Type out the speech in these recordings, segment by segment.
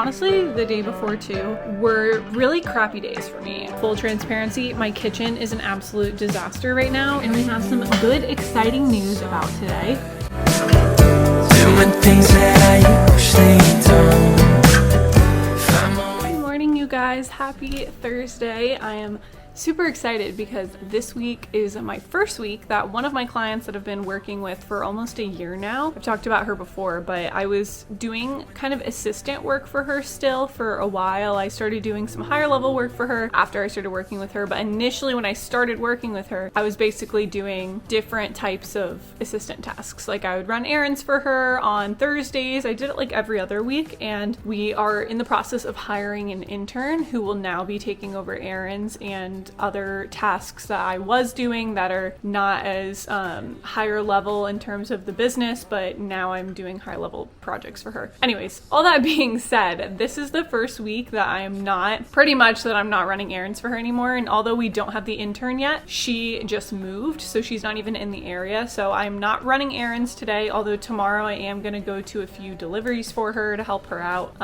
honestly, the day before too were really crappy days for me. Full transparency, my kitchen is an absolute disaster right now, and we have some good, exciting news about today. Doing things that I usually don't. Good morning, you guys. Happy Thursday. I am super excited because this week is my first week that one of my clients that I've been working with for almost a year now. I've talked about her before, but I was doing kind of assistant work for her still for a while. I started doing some higher level work for her after I started working with her, but initially when I started working with her, I was basically doing different types of assistant tasks. Like I would run errands for her on Thursdays. I did it like every other week, and we are in the process of hiring an intern who will now be taking over errands and other tasks that I was doing that are not as higher level in terms of the business, but now I'm doing high level projects for her. Anyways, all that being said, this is the first week that I'm not running errands for her anymore. And although we don't have the intern yet, she just moved, so she's not even in the area. So I'm not running errands today, although tomorrow I am going to go to a few deliveries for her to help her out.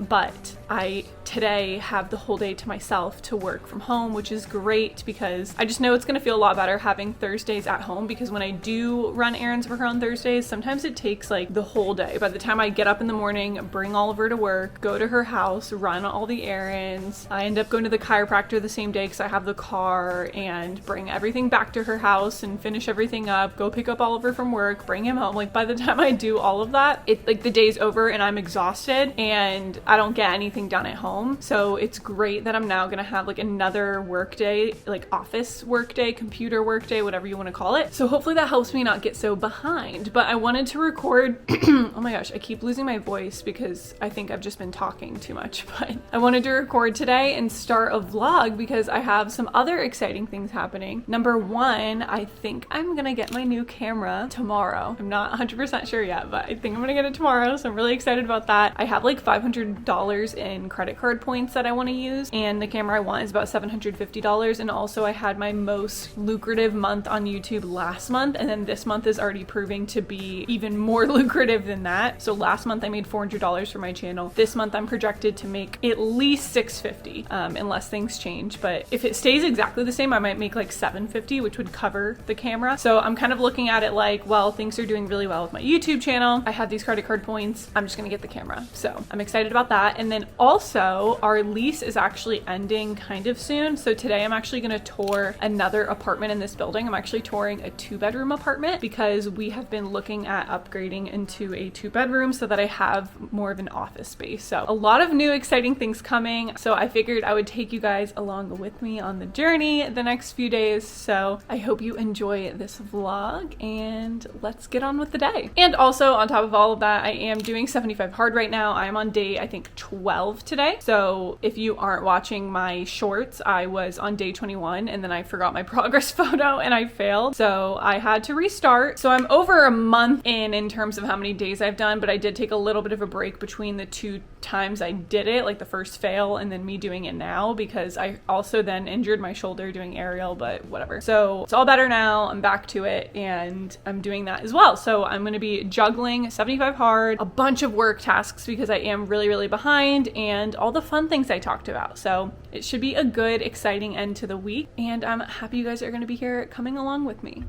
But I today have the whole day to myself to work from home, which is great because I just know it's going to feel a lot better having Thursdays at home, because when I do run errands for her on Thursdays, sometimes it takes like the whole day. By the time I get up in the morning, bring Oliver to work, go to her house, run all the errands, I end up going to the chiropractor the same day because I have the car, and bring everything back to her house and finish everything up, go pick up Oliver from work, bring him home. Like by the time I do all of that, it like the day's over and I'm exhausted and I don't get anything done at home. So it's great that I'm now going to have like another work day, like office work day, computer work day, whatever you want to call it. So hopefully that helps me not get so behind. But I wanted to record oh my gosh, I keep losing my voice because I think I've just been talking too much. But I wanted to record today and start a vlog because I have some other exciting things happening. Number one, I think I'm gonna get my new camera tomorrow. I'm not 100% sure yet, but I think I'm gonna get it tomorrow, so I'm really excited about that. I have like $500 in credit card points that I want to use, and the camera I want is about $750. And also I had my most lucrative month on YouTube last month, and then this month is already proving to be even more lucrative than that. So last month I made $400 for my channel. This month I'm projected to make at least $650 unless things change, but if it stays exactly the same, I might make like $750, which would cover the camera. So I'm kind of looking at it like, well, things are doing really well with my YouTube channel. I have these credit card points. I'm just gonna get the camera. So I'm excited about that. And then also our lease is actually ending kind of soon. So today I'm actually gonna tour another apartment in this building. I'm actually touring a 2-bedroom apartment because we have been looking at upgrading into a 2-bedroom so that I have more of an office space. So a lot of new exciting things coming. So I figured I would take you guys along with me on the journey the next few days. So I hope you enjoy this vlog, and let's get on with the day. And also on top of all of that, I am doing 75 hard right now. I'm on day, I think 12 today. So if you aren't watching my shorts, I was on day 21 and then I forgot my progress photo and I failed. So I had to restart. So I'm over a month in terms of how many days I've done, but I did take a little bit of a break between the 2 times I did it, like the first fail and then me doing it now, because I also then injured my shoulder doing aerial, but whatever. So it's all better now. I'm back to it and I'm doing that as well. So I'm going to be juggling 75 hard, a bunch of work tasks because I am really, really behind, and all the fun things I talked about. So it should be a good, exciting end to the week, and I'm happy you guys are going to be here coming along with me.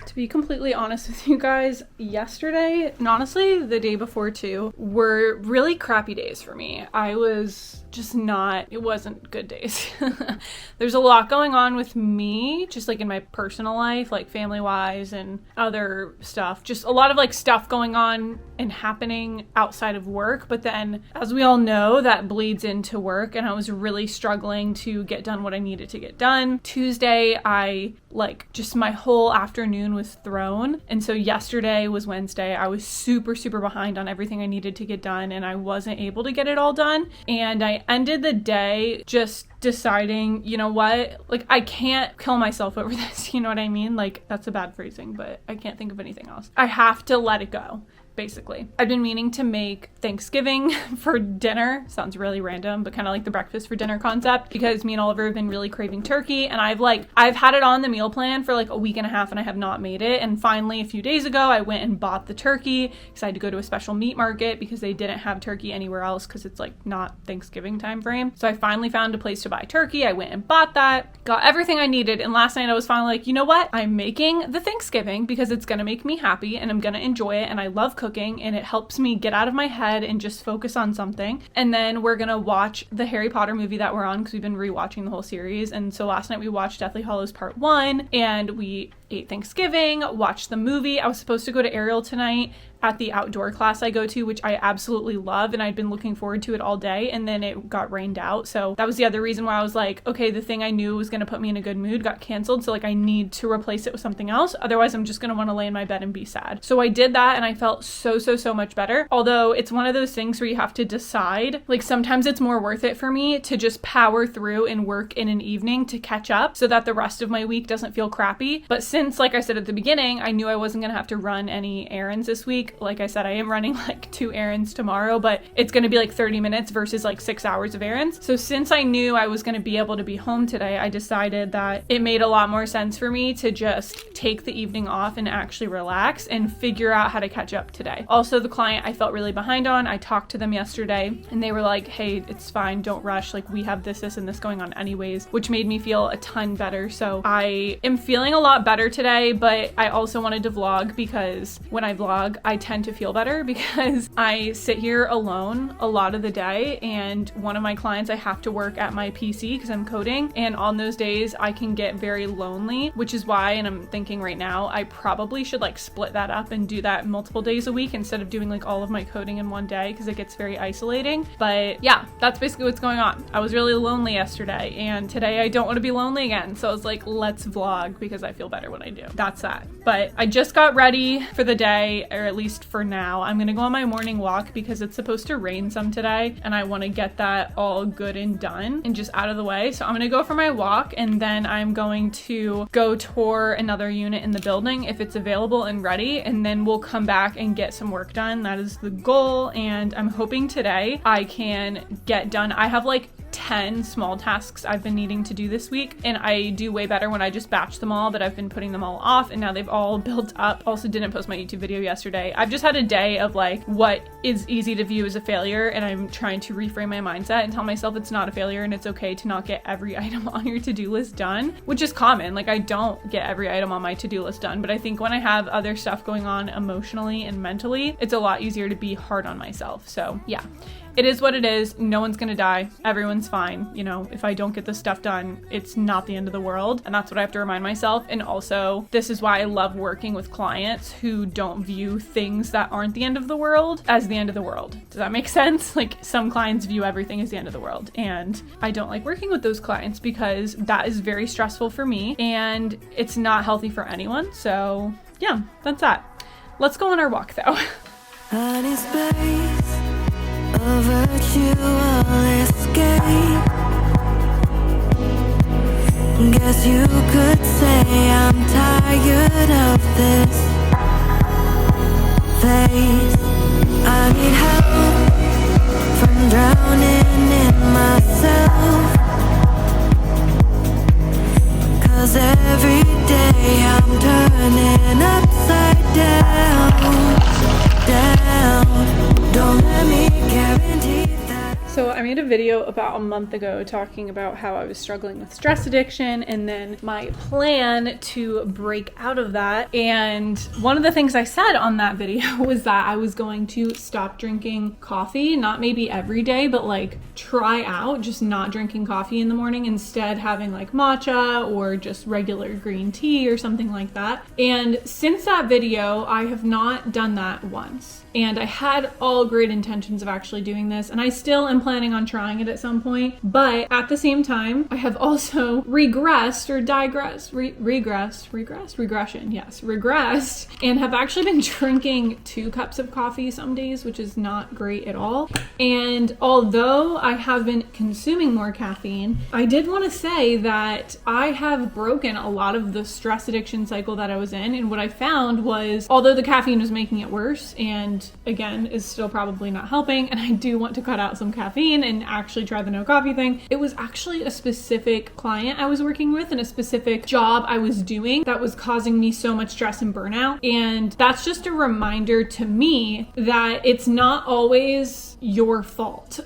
To be completely honest with you guys, yesterday, and honestly the day before too, were really crappy days for me. I was just not, it wasn't good days. There's a lot going on with me, just like in my personal life, like family wise and other stuff, just a lot of like stuff going on and happening outside of work. But then as we all know, that bleeds into work, and I was really struggling to get done what I needed to get done. Tuesday, I like just my whole afternoon was was thrown. And so yesterday was Wednesday. I was super behind on everything I needed to get done, and I wasn't able to get it all done. And I ended the day just deciding, you know what, like I can't kill myself over this, you know what I mean? Like that's a bad phrasing, but I can't think of anything else. I have to let it go. Basically, I've been meaning to make Thanksgiving for dinner. Sounds really random, but kind of like the breakfast for dinner concept, because me and Oliver have been really craving turkey, and I've had it on the meal plan for like a week and a half and I have not made it. And finally a few days ago I went and bought the turkey because I had to go to a special meat market because they didn't have turkey anywhere else because it's like not Thanksgiving time frame. So I finally found a place to buy turkey. I went and bought that, got everything I needed, and last night I was finally like, you know what, I'm making the Thanksgiving because it's gonna make me happy and I'm gonna enjoy it, and I love cooking and it helps me get out of my head and just focus on something. And then we're gonna watch the Harry Potter movie that we're on because we've been rewatching the whole series. And so last night we watched Deathly Hallows Part 1 and we ate Thanksgiving, watched the movie. I was supposed to go to Ariel tonight at the outdoor class I go to, which I absolutely love, and I'd been looking forward to it all day, and then it got rained out. So that was the other reason why I was like, okay, the thing I knew was going to put me in a good mood got canceled, so like I need to replace it with something else. Otherwise I'm just going to want to lay in my bed and be sad. So I did that and I felt so much better. Although it's one of those things where you have to decide, like sometimes it's more worth it for me to just power through and work in an evening to catch up so that the rest of my week doesn't feel crappy. But since, like I said at the beginning, I knew I wasn't going to have to run any errands this week. Like I said, I am running like 2 errands tomorrow, but it's going to be like 30 minutes versus like 6 hours of errands. So since I knew I was going to be able to be home today, I decided that it made a lot more sense for me to just take the evening off and actually relax and figure out how to catch up today. Also, the client I felt really behind on, I talked to them yesterday and they were like, hey, it's fine, don't rush. Like we have this and this going on anyways, which made me feel a ton better. So I am feeling a lot better today, but I also wanted to vlog because when I vlog, I tend to feel better because I sit here alone a lot of the day, and one of my clients I have to work at my PC because I'm coding, and on those days I can get very lonely, which is why, and I'm thinking right now, I probably should like split that up and do that multiple days a week instead of doing like all of my coding in one day because it gets very isolating. But yeah, that's basically what's going on. I was really lonely yesterday, and today I don't want to be lonely again, so I was like, let's vlog because I feel better when I do. That's that. But I just got ready for the day, or at least for now. I'm gonna go on my morning walk because it's supposed to rain some today and I want to get that all good and done and just out of the way. So I'm gonna go for my walk, and then I'm going to go tour another unit in the building if it's available and ready, and then we'll come back and get some work done. That is the goal, and I'm hoping today I can get done. I have like 10 small tasks I've been needing to do this week, and I do way better when I just batch them all, but I've been putting them all off and now they've all built up. Also didn't post my YouTube video yesterday. I've just had a day of like what is easy to view as a failure, and I'm trying to reframe my mindset and tell myself it's not a failure and it's okay to not get every item on your to-do list done, which is common. Like I don't get every item on my to-do list done, but I think when I have other stuff going on emotionally and mentally, it's a lot easier to be hard on myself. So yeah, it is what it is. No one's gonna die. Everyone's fine. You know, if I don't get this stuff done, it's not the end of the world. And that's what I have to remind myself. And also, this is why I love working with clients who don't view things that aren't the end of the world as the end of the world. Does that make sense? Like some clients view everything as the end of the world. And I don't like working with those clients because that is very stressful for me and it's not healthy for anyone. So yeah, that's that. Let's go on our walk though. A virtual escape. Guess you could say I'm tired of this phase. I need help from drowning in myself, 'cause every day I'm turning upside down. Don't let me guarantee that. So I made a video about a month ago talking about how I was struggling with stress addiction and then my plan to break out of that. And one of the things I said on that video was that I was going to stop drinking coffee, not maybe every day, but like try out just not drinking coffee in the morning, instead having like matcha or just regular green tea or something like that. And since that video, I have not done that once. And I had all great intentions of actually doing this, and I still am planning planning on trying it at some point. But at the same time, I have also regressed and have actually been drinking 2 cups of coffee some days, which is not great at all. And although I have been consuming more caffeine, I did want to say that I have broken a lot of the stress addiction cycle that I was in. And what I found was, although the caffeine was making it worse, and again, is still probably not helping, and I do want to cut out some caffeine and actually try the no coffee thing, it was actually a specific client I was working with and a specific job I was doing that was causing me so much stress and burnout. And that's just a reminder to me that it's not always your fault.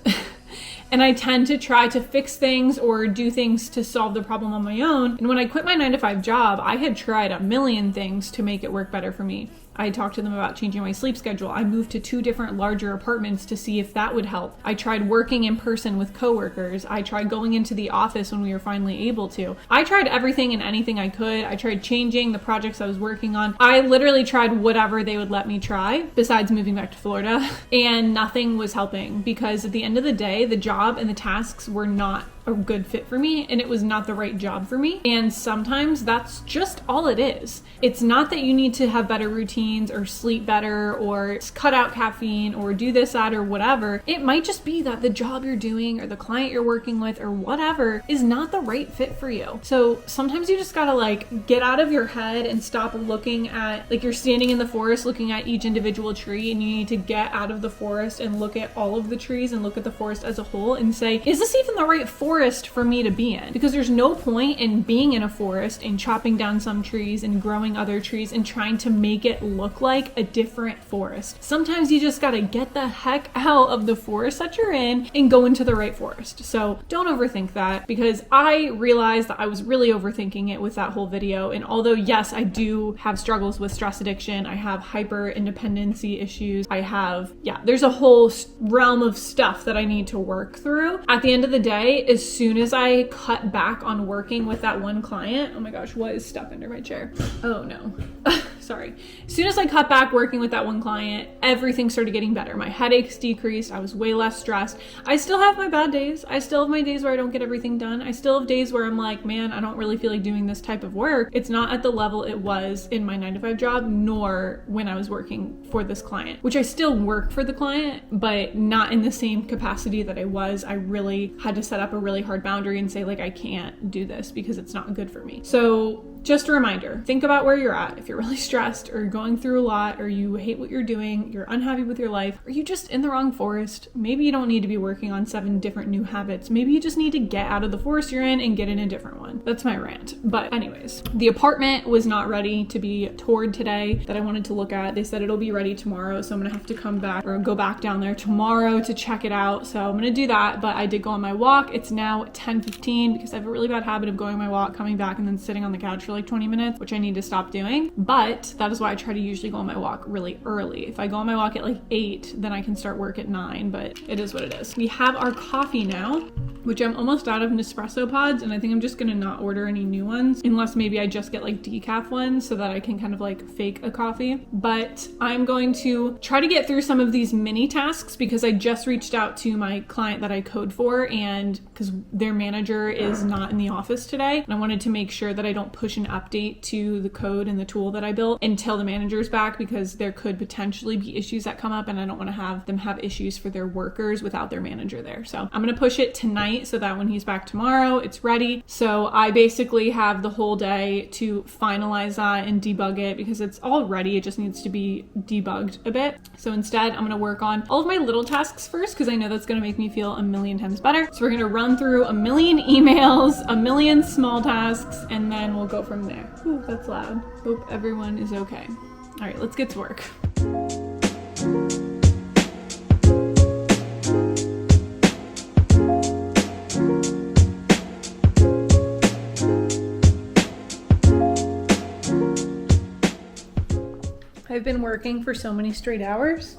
And I tend to try to fix things or do things to solve the problem on my own. And when I quit my 9-to-5 job, I had tried a million things to make it work better for me. I talked to them about changing my sleep schedule. I moved to 2 different larger apartments to see if that would help. I tried working in person with coworkers. I tried going into the office when we were finally able to. I tried everything and anything I could. I tried changing the projects I was working on. I literally tried whatever they would let me try besides moving back to Florida, and nothing was helping, because at the end of the day, the job and the tasks were not a good fit for me, and it was not the right job for me. And sometimes that's just all it is. It's not that you need to have better routines or sleep better or cut out caffeine or do this, that, or whatever. It might just be that the job you're doing or the client you're working with or whatever is not the right fit for you. So sometimes you just gotta like get out of your head and stop looking at, like, you're standing in the forest looking at each individual tree, and you need to get out of the forest and look at all of the trees and look at the forest as a whole and say, is this even the right forest for me to be in? Because there's no point in being in a forest and chopping down some trees and growing other trees and trying to make it look like a different forest. Sometimes you just gotta get the heck out of the forest that you're in and go into the right forest. So don't overthink that, because I realized that I was really overthinking it with that whole video. And although yes, I do have struggles with stress addiction, I have hyper independency issues, there's a whole realm of stuff that I need to work through. At the end of the day, as soon as I cut back on working with that one client, oh my gosh, what is stuck under my chair? Oh no. Sorry. As soon as I cut back working with that one client, everything started getting better. My headaches decreased. I was way less stressed. I still have my bad days. I still have my days where I don't get everything done. I still have days where I'm like, man, I don't really feel like doing this type of work. It's not at the level it was in my 9-to-5 job, nor when I was working for this client, which I still work for the client, but not in the same capacity that I was. I really had to set up a really hard boundary and say, like, I can't do this because it's not good for me. So just a reminder, think about where you're at. If you're really stressed or going through a lot, or you hate what you're doing, you're unhappy with your life, or you just in the wrong forest, maybe you don't need to be working on 7 different new habits. Maybe you just need to get out of the forest you're in and get in a different one. That's my rant. But anyways, the apartment was not ready to be toured today that I wanted to look at. They said it'll be ready tomorrow, so I'm gonna have to come back or go back down there tomorrow to check it out. So I'm gonna do that, but I did go on my walk. It's now 10:15 because I have a really bad habit of going on my walk, coming back, and then sitting on the couch for like 20 minutes, which I need to stop doing. But that is why I try to usually go on my walk really early. If I go on my walk at like 8, then I can start work at 9, but it is what it is. We have our coffee now, which I'm almost out of Nespresso pods, and I think I'm just gonna not order any new ones, unless maybe I just get like decaf ones so that I can kind of like fake a coffee. But I'm going to try to get through some of these mini tasks because I just reached out to my client that I code for, and because their manager is not in the office today, and I wanted to make sure that I don't push an update to the code and the tool that I built until the manager's back, because there could potentially be issues that come up, and I don't want to have them have issues for their workers without their manager there. So I'm going to push it tonight so that when he's back tomorrow, it's ready. So I basically have the whole day to finalize that and debug it because it's all ready. It just needs to be debugged a bit. So instead, I'm going to work on all of my little tasks first because I know that's going to make me feel a million times better. So we're going to run through a million emails, a million small tasks, and then we'll go from there. Ooh, that's loud. Hope everyone is okay. All right, let's get to work. I've been working for so many straight hours.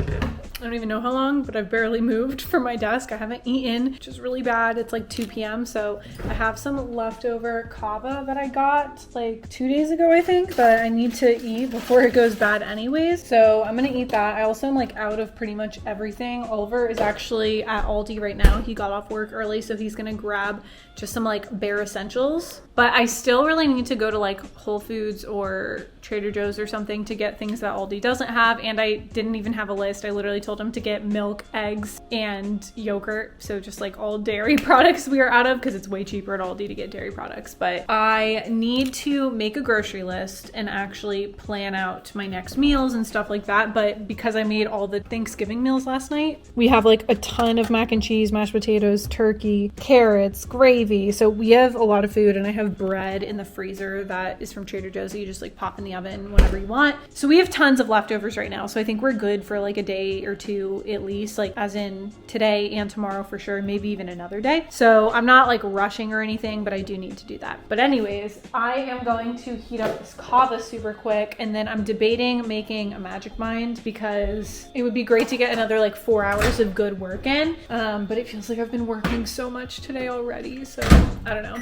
I don't even know how long, but I've barely moved from my desk. I haven't eaten, which is really bad. It's like 2 p.m. So I have some leftover kava that I got like 2 days ago, I think, that I need to eat before it goes bad anyways. So I'm gonna eat that. I also am like out of pretty much everything. Oliver is actually at Aldi right now. He got off work early, so he's gonna grab just some like bare essentials. But I still really need to go to like Whole Foods or Trader Joe's or something to get things that Aldi doesn't have. And I didn't even have a list. I literally told him to get milk, eggs, and yogurt. So just like all dairy products we are out of, because it's way cheaper at Aldi to get dairy products. But I need to make a grocery list and actually plan out my next meals and stuff like that. But because I made all the Thanksgiving meals last night, we have like a ton of mac and cheese, mashed potatoes, turkey, carrots, gravy. So we have a lot of food, and I have bread in the freezer that is from Trader Joe's that you just like pop in the oven whenever you want. So we have tons of leftovers right now. So I think we're good for like a day or two at least, like as in today and tomorrow for sure, maybe even another day. So I'm not like rushing or anything, but I do need to do that. But anyways, I am going to heat up this kava super quick, and then I'm debating making a magic mind because it would be great to get another like 4 hours of good work in. But it feels like I've been working so much today already. So I don't know.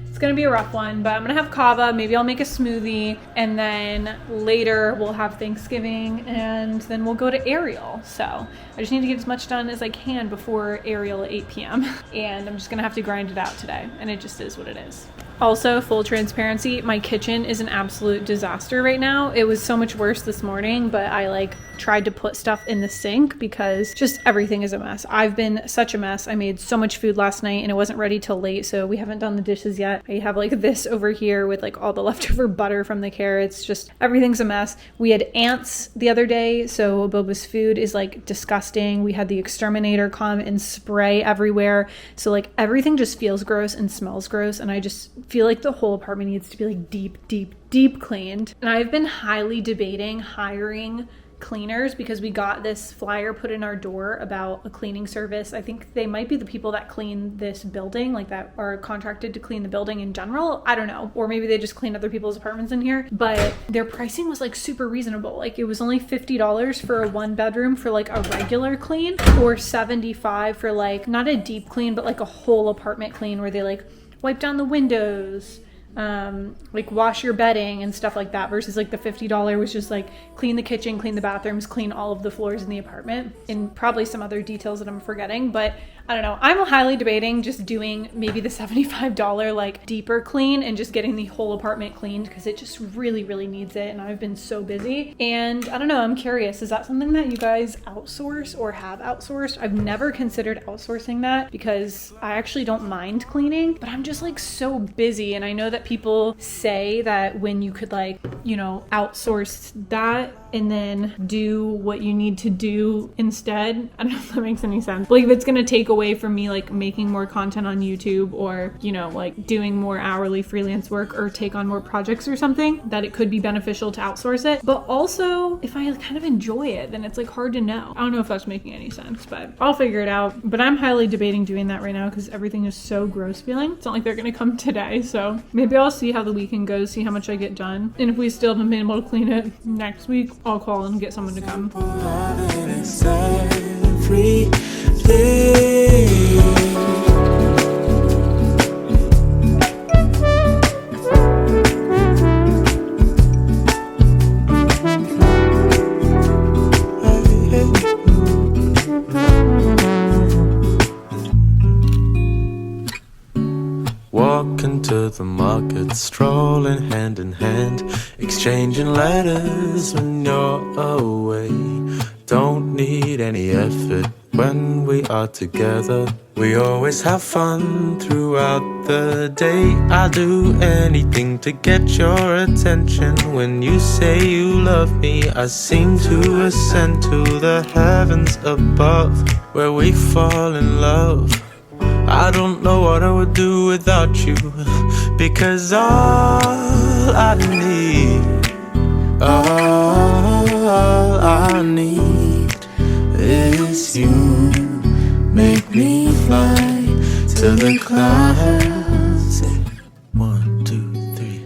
It's gonna be a rough one, but I'm gonna have kava. Maybe I'll make a smoothie, and then later we'll have Thanksgiving, and then we'll go to Ariel. So I just need to get as much done as I can before Ariel at 8 p.m. And I'm just gonna have to grind it out today, and it just is what it is. Also, full transparency, my kitchen is an absolute disaster right now. It was so much worse this morning, but I like tried to put stuff in the sink because just everything is a mess. I've been such a mess. I made so much food last night and it wasn't ready till late, so we haven't done the dishes yet. I have like this over here with like all the leftover butter from the carrots. Just everything's a mess. We had ants the other day, so Boba's food is like disgusting. We had the exterminator come and spray everywhere, so like everything just feels gross and smells gross, and I just feel like the whole apartment needs to be like deep cleaned. And I've been highly debating hiring cleaners because we got this flyer put in our door about a cleaning service. I think they might be the people that clean this building, like that are contracted to clean the building in general. I don't know. Or maybe they just clean other people's apartments in here. But their pricing was like super reasonable. Like it was only $50 for a 1-bedroom for like a regular clean, or $75 for like not a deep clean, but like a whole apartment clean where they like wipe down the windows, like wash your bedding and stuff like that, versus like the $50 was just like clean the kitchen, clean the bathrooms, clean all of the floors in the apartment, and probably some other details that I'm forgetting. But I don't know. I'm highly debating just doing maybe the $75 like deeper clean and just getting the whole apartment cleaned, because it just really needs it, and I've been so busy. And I don't know, I'm curious, is that something that you guys outsource or have outsourced? I've never considered outsourcing that because I actually don't mind cleaning, but I'm just like so busy. And I know that people say that when you could like, you know, outsource that and then do what you need to do instead. I don't know if that makes any sense. Like if it's gonna take away from me like making more content on YouTube, or, you know, like doing more hourly freelance work or take on more projects or something, that it could be beneficial to outsource it. But also if I kind of enjoy it, then it's like hard to know. I don't know if that's making any sense, but I'll figure it out. But I'm highly debating doing that right now because everything is so gross feeling. It's not like they're gonna come today, so maybe I'll see how the weekend goes, see how much I get done. And if we still haven't been able to clean it next week, I'll call and get someone to come. Walking to the market, strolling hand in hand, exchanging letters when you're away. Don't need any effort when we are together. We always have fun throughout the day. I'll do anything to get your attention. When you say you love me, I seem to ascend to the heavens above, where we fall in love. I don't know what I would do without you, because all I need is you. Make me fly to the clouds. 1, 2, 3.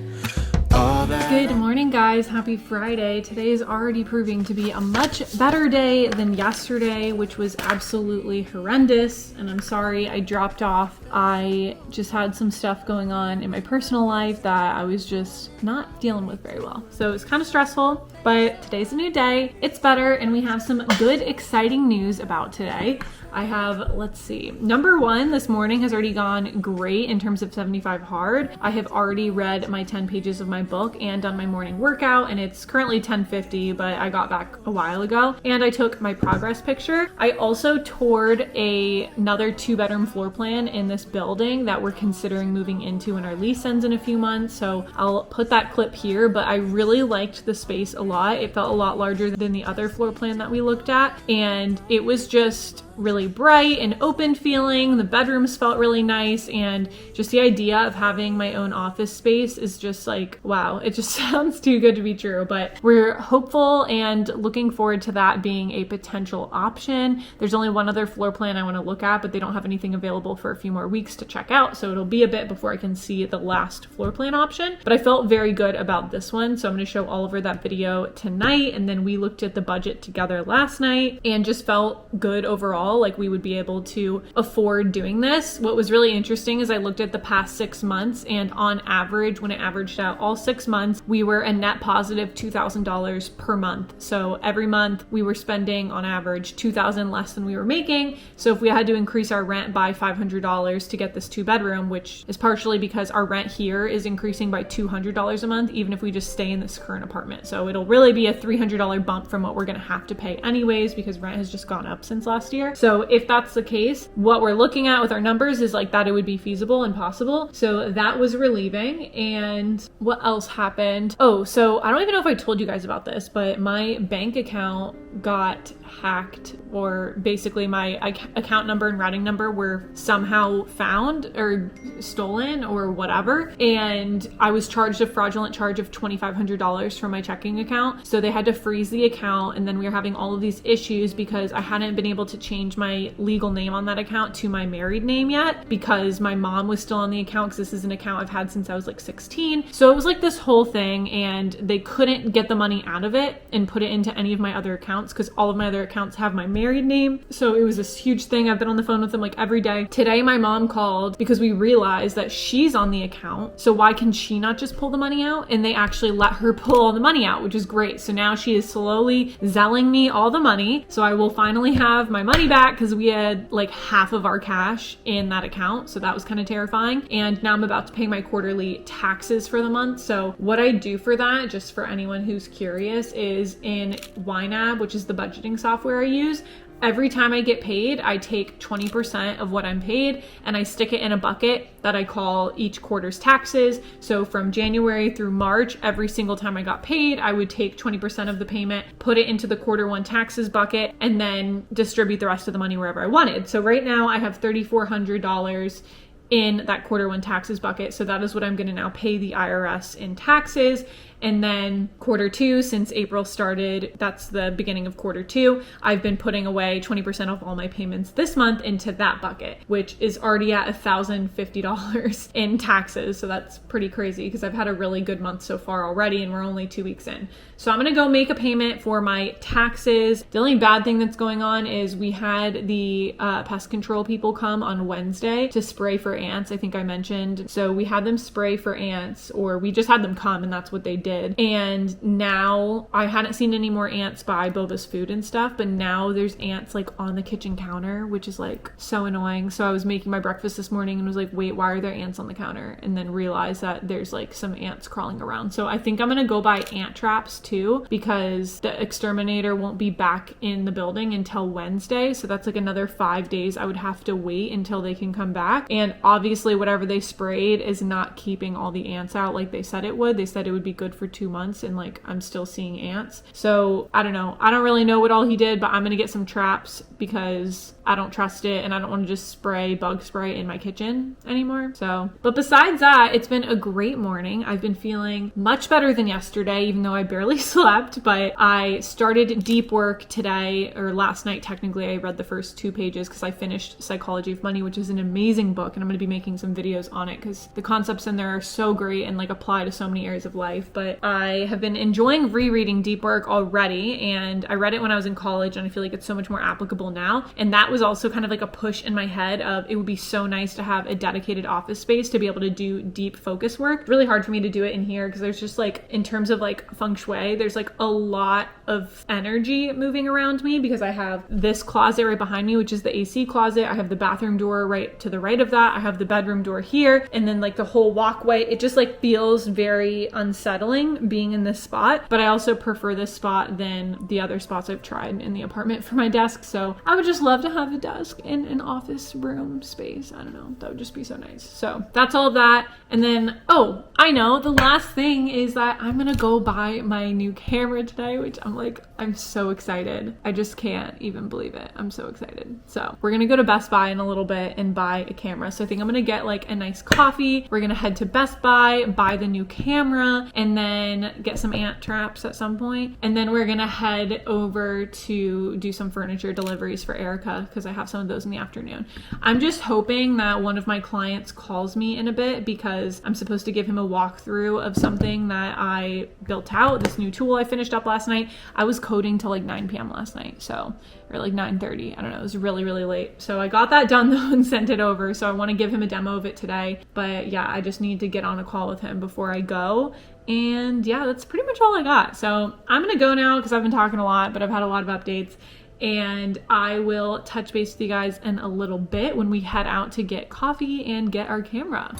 Good morning, guys. guys, happy Friday. Today is already proving to be a much better day than yesterday, which was absolutely horrendous. And I'm sorry I dropped off. I just had some stuff going on in my personal life that I was just not dealing with very well. So it was kind of stressful, but today's a new day. It's better, and we have some good, exciting news about today. I have, let's see, number one, this morning has already gone great in terms of 75 hard. I have already read my 10 pages of my book and done my morning workout, and it's currently 10:50, but I got back a while ago, and I took my progress picture. I also toured another 2-bedroom floor plan in this building that we're considering moving into when our lease ends in a few months, so I'll put that clip here, but I really liked the space a lot. It felt a lot larger than the other floor plan that we looked at, and it was just really bright and open feeling. The bedrooms felt really nice, and just the idea of having my own office space is just like, wow, it just sounds too good to be true. But we're hopeful and looking forward to that being a potential option. There's only one other floor plan I want to look at, but they don't have anything available for a few more weeks to check out, so it'll be a bit before I can see the last floor plan option. But I felt very good about this one, so I'm going to show Oliver that video tonight, and then we looked at the budget together last night and just felt good overall, like we would be able to afford doing this. What was really interesting is I looked at the past 6 months, and on average, when it averaged out all 6 months, we were a net positive $2,000 per month. So every month we were spending on average $2,000 less than we were making. So if we had to increase our rent by $500 to get this 2-bedroom, which is partially because our rent here is increasing by $200 a month, even if we just stay in this current apartment. So it'll really be a $300 bump from what we're going to have to pay anyways, because rent has just gone up since last year. So if that's the case, what we're looking at with our numbers is like that it would be feasible and possible. So that was relieving. And what else happened? Oh, so I don't even know if I told you guys about this, but my bank account got hacked, or basically my account number and routing number were somehow found or stolen or whatever. And I was charged a fraudulent charge of $2,500 from my checking account. So they had to freeze the account. And then we were having all of these issues because I hadn't been able to change my legal name on that account to my married name yet, because my mom was still on the account, because this is an account I've had since I was like 16. So it was like this whole thing, and they couldn't get the money out of it and put it into any of my other accounts, because all of my other accounts have my married name. So it was this huge thing. I've been on the phone with them like every day. Today my mom called because we realized that she's on the account, so why can she not just pull the money out? And they actually let her pull all the money out, which is great. So now she is slowly zelling me all the money, so I will finally have my money back, because we had like half of our cash in that account. So that was kind of terrifying. And now I'm about to pay my quarterly taxes for the month. So what I do for that, just for anyone who's curious, is in YNAB, which is the budgeting software I use, every time I get paid, I take 20% of what I'm paid and I stick it in a bucket that I call each quarter's taxes. So from January through March, every single time I got paid, I would take 20% of the payment, put it into the quarter one taxes bucket, and then distribute the rest of the money wherever I wanted. So right now I have $3,400 in that quarter one taxes bucket. So that is what I'm going to now pay the IRS in taxes. And then quarter two, since April started, that's the beginning of quarter two, I've been putting away 20% of all my payments this month into that bucket, which is already at $1,050 in taxes. So that's pretty crazy, because I've had a really good month so far already, and we're only 2 weeks in. So I'm gonna go make a payment for my taxes. The only bad thing that's going on is we had the pest control people come on Wednesday to spray for ants, I think I mentioned. So we had them spray for ants, or we just had them come and that's what they did. And now I hadn't seen any more ants by Boba's food and stuff, but now there's ants like on the kitchen counter, which is like so annoying. So I was making my breakfast this morning and was like, wait, why are there ants on the counter? And then realized that there's like some ants crawling around. So I think I'm gonna go buy ant traps too, because the exterminator won't be back in the building until Wednesday. So that's like another 5 days I would have to wait until they can come back. And obviously whatever they sprayed is not keeping all the ants out like they said it would. They said it would be good for 2 months, and like I'm still seeing ants. So I don't know. I don't really know what all he did, but I'm gonna get some traps because I don't trust it and I don't want to just spray bug spray in my kitchen anymore. So, but besides that, it's been a great morning. I've been feeling much better than yesterday, even though I barely slept, but I started deep work today, or last night technically. I read the first 2 pages because I finished Psychology of Money, which is an amazing book, and I'm going to be making some videos on it because the concepts in there are so great and like apply to so many areas of life. But I have been enjoying rereading deep work already, and I read it when I was in college, and I feel like it's so much more applicable now. And that was also kind of like a push in my head of it would be so nice to have a dedicated office space to be able to do deep focus work. It's really hard for me to do it in here because there's just like, in terms of like feng shui, there's like a lot of energy moving around me because I have this closet right behind me, which is the AC closet. I have the bathroom door right to the right of that. I have the bedroom door here, and then like the whole walkway. It just like feels very unsettling being in this spot, but I also prefer this spot than the other spots I've tried in the apartment for my desk. So I would just love to have a desk in an office room space. I don't know, that would just be so nice. So that's all of that. And then, oh, I know the last thing is that I'm gonna go buy my new camera today, which I'm so excited. I just can't even believe it. I'm so excited. So we're gonna go to Best Buy in a little bit and buy a camera. So I think I'm gonna get like a nice coffee. We're gonna head to Best Buy, buy the new camera, and then get some ant traps at some point. And then we're gonna head over to do some furniture deliveries for Erica because I have some of those in the afternoon. I'm just hoping that one of my clients calls me in a bit because I'm supposed to give him a walkthrough of something that I built out, this new tool I finished up last night. I was coding till like 9 p.m. last night, so, or like 9:30, I don't know, it was really, really late. So I got that done though and sent it over, so I want to give him a demo of it today. But yeah, I just need to get on a call with him before I go. And yeah, that's pretty much all I got. So I'm gonna go now because I've been talking a lot, but I've had a lot of updates. And I will touch base with you guys in a little bit when we head out to get coffee and get our camera.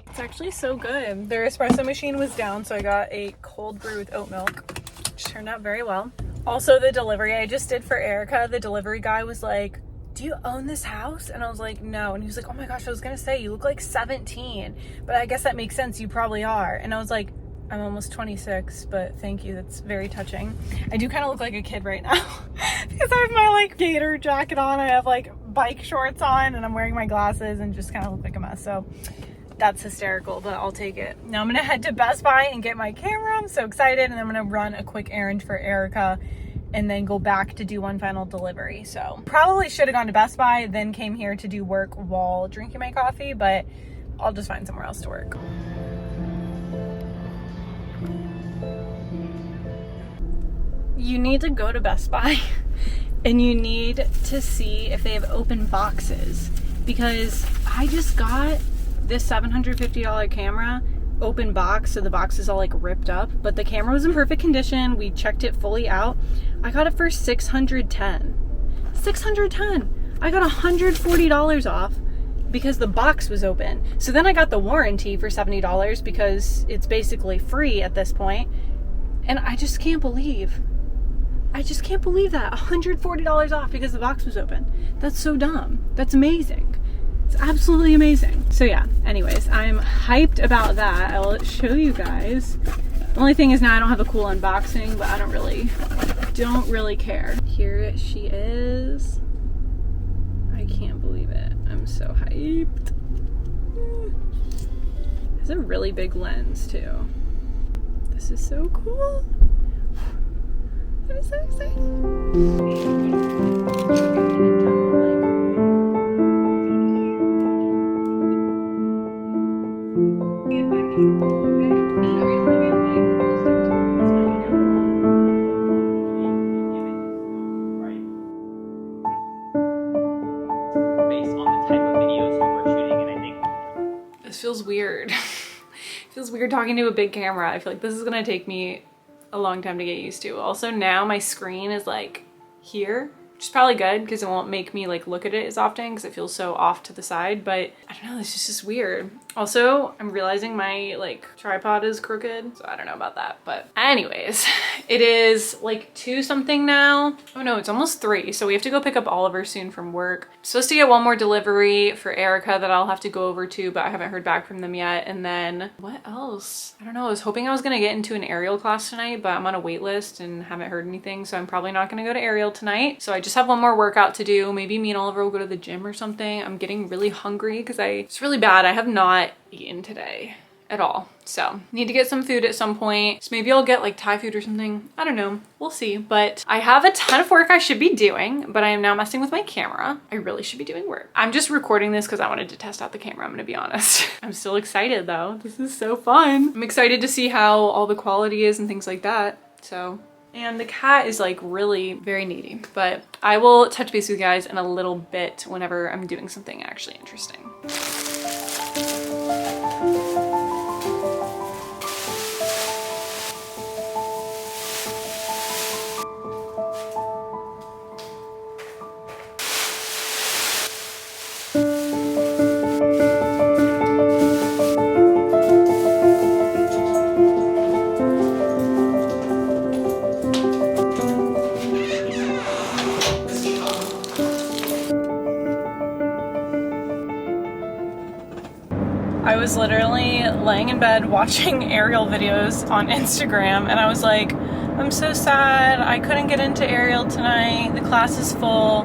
It's actually so good. Their espresso machine was down, so I got a cold brew with oat milk, which turned out very well. Also, the delivery I just did for Erica, the delivery guy was like, "Do you own this house?" And I was like, "No." And he was like, "Oh my gosh, I was gonna say, you look like 17, but I guess that makes sense, you probably are." And I was like, "I'm almost 26, but thank you, that's very touching." I do kind of look like a kid right now because I have my like gator jacket on, I have like bike shorts on, and I'm wearing my glasses and just kind of look like a mess. So that's hysterical, but I'll take it. Now I'm gonna head to Best Buy and get my camera. I'm so excited. And then I'm gonna run a quick errand for Erica and then go back to do one final delivery. So probably should have gone to Best Buy, then came here to do work while drinking my coffee, but I'll just find somewhere else to work. You need to go to Best Buy and you need to see if they have open boxes, because I just got this $750 camera open box, so the box is all like ripped up, but the camera was in perfect condition. We checked it fully out. I got it for $610. I got $140 off because the box was open. So then I got the warranty for $70 because it's basically free at this point. And I just can't believe that $140 off because the box was open. That's so dumb. That's amazing. It's absolutely amazing. So yeah, anyways, I'm hyped about that. I'll show you guys. The only thing is now I don't have a cool unboxing, but I don't really care. Here she is. I can't believe it. I'm so hyped. It's a really big lens too. This is so cool. I'm so excited. This feels weird. It feels weird talking to a big camera. I feel like this is gonna take me a long time to get used to. Also now my screen is like here which is probably good because it won't make me like look at it as often because it feels so off to the side, but I don't know, this is just weird. Also, I'm realizing my like tripod is crooked, so I don't know about that, but anyways, it is like 2 something now. Oh no, it's almost 3, so we have to go pick up Oliver soon from work. I'm supposed to get one more delivery for Erica that I'll have to go over to, but I haven't heard back from them yet. And then what else? I don't know, I was hoping I was gonna get into an aerial class tonight, but I'm on a wait list and haven't heard anything, so I'm probably not gonna go to aerial tonight. So I just have one more workout to do. Maybe me and Oliver will go to the gym or something. I'm getting really hungry because it's really bad. I have not eaten today at all, so need to get some food at some point. So maybe I'll get like Thai food or something. I don't know, we'll see. But I have a ton of work I should be doing, but I am now messing with my camera. I really should be doing work. I'm just recording this because I wanted to test out the camera, I'm gonna be honest. I'm still excited though. This is so fun. I'm excited to see how all the quality is and things like that. So, and the cat is like really very needy, but I will touch base with you guys in a little bit whenever I'm doing something actually interesting. I was literally laying in bed watching aerial videos on Instagram, and I was like, I'm so sad I couldn't get into aerial tonight, the class is full.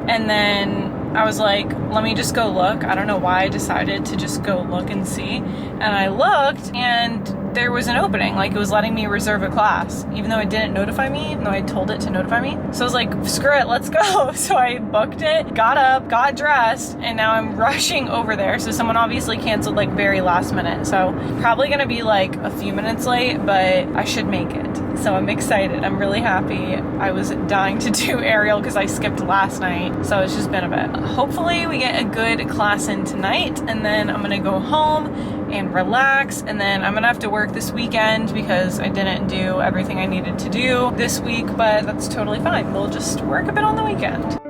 And then I was like, let me just go look. I don't know why I decided to just go look and see, and I looked and there was an opening, like it was letting me reserve a class, even though it didn't notify me, even though I told it to notify me. So I was like, screw it, let's go. So I booked it, got up, got dressed, and now I'm rushing over there. So someone obviously canceled like very last minute. So probably gonna be like a few minutes late, but I should make it. So I'm excited, I'm really happy. I was dying to do aerial because I skipped last night, so it's just been a bit. Hopefully we get a good class in tonight, and then I'm gonna go home and relax, and then I'm gonna have to work this weekend because I didn't do everything I needed to do this week, but that's totally fine. We'll just work a bit on the weekend.